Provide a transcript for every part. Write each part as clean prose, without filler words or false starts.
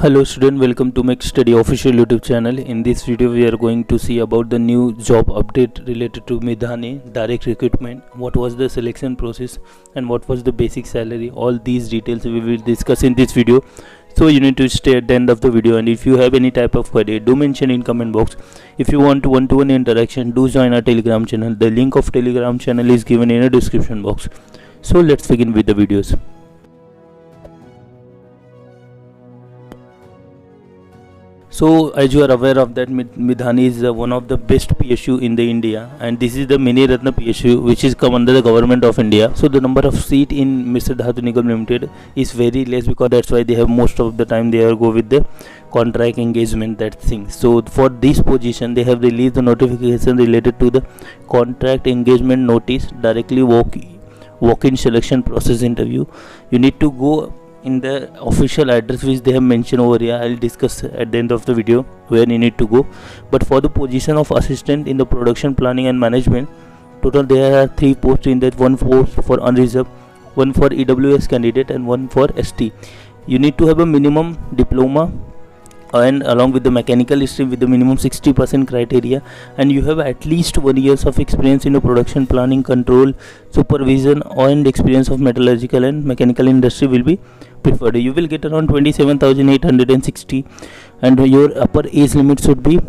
Hello student, welcome to Make Study official YouTube channel. In this video we are going to see about the new job update related to Midhani direct recruitment. What was the selection process and what was the basic salary? All these details we will discuss in this video. So you need to stay at the end of the video, and if you have any type of query, do mention in comment box. If you want one-to-one interaction, do join our Telegram channel. The link of Telegram channel is given in the description box. So let's begin with the videos. So as you are aware of that, Midhani is one of the best PSU in the India, and this is the Mini Ratna PSU which is come under the government of India. So the number of seat in Mr. Dhatu Nigam Limited is very less, because that's why they have most of the time they are go with the contract engagement, that thing. So for this position they have released the notification related to the contract engagement notice, directly walk-in selection process interview. You need to go in the official address which they have mentioned over here. I'll discuss at the end of the video where you need to go. But for the position of assistant in the production planning and management, total there are 3 posts in that. 1 post for unreserved, 1 for EWS candidate, and 1 for ST. You need to have a minimum diploma and along with the mechanical stream with the minimum 60% criteria, and you have at least 1 year of experience in the production planning, control, supervision, and experience of metallurgical and mechanical industry will be preferred. You will get around 27,860, and your upper age limit should be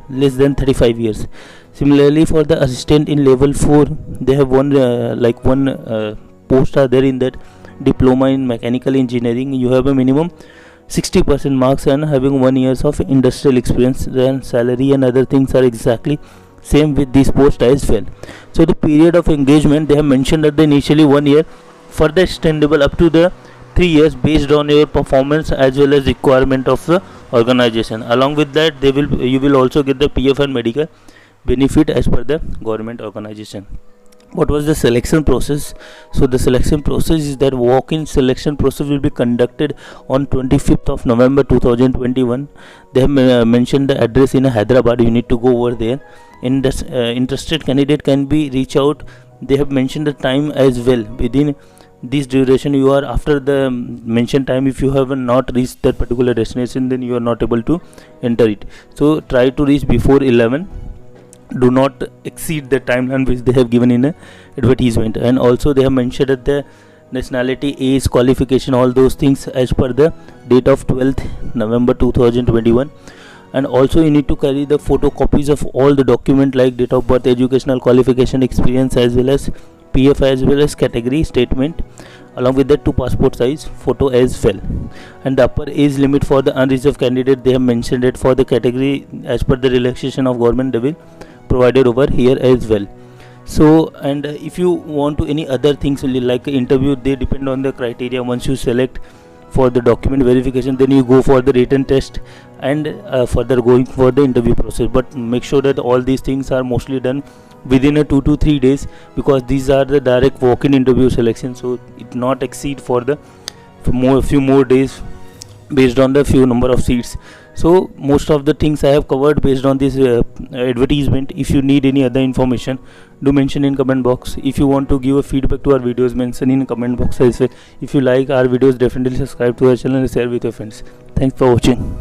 less than 35 years. Similarly, for the assistant in level 4, they have one post are there in that diploma in mechanical engineering. You have a minimum 60% marks and having 1 year of industrial experience. Then salary and other things are exactly same with this post as well. So the period of engagement, they have mentioned that initially 1 year, further extendable up to the 3 years based on your performance as well as requirement of the organization. Along with that, you will also get the PF and medical benefit as per the government organization. What was the selection process? So the selection process is that walk-in selection process will be conducted on 25th of November 2021. They have mentioned the address in Hyderabad. You need to go over there. In this interested candidate can be reach out. They have mentioned the time as well. Within this duration, you are after the mentioned time, if you have not reached that particular destination, then you are not able to enter it. So try to reach before 11. Do not exceed the timeline which they have given in a advertisement. And also they have mentioned that the nationality, age, qualification, all those things as per the date of 12th November 2021. And also you need to carry the photocopies of all the document like date of birth, educational qualification, experience, as well as PF as well as category statement, along with that 2 passport size photo as well. And the upper age limit for the unreserved candidate, they have mentioned it for the category as per the relaxation of government, they will provided over here as well. So and if you want to any other things like interview, they depend on the criteria. Once you select for the document verification, then you go for the written test and further going for the interview process. But make sure that all these things are mostly done within a 2 to 3 days, because these are the direct walk-in interview selection, so it not exceed for the few more days based on the few number of seats. So most of the things I have covered based on this advertisement. If you need any other information, do mention in comment box. If you want to give a feedback to our videos, mention in comment box as well. If you like our videos, definitely subscribe to our channel and share with your friends. Thanks for watching.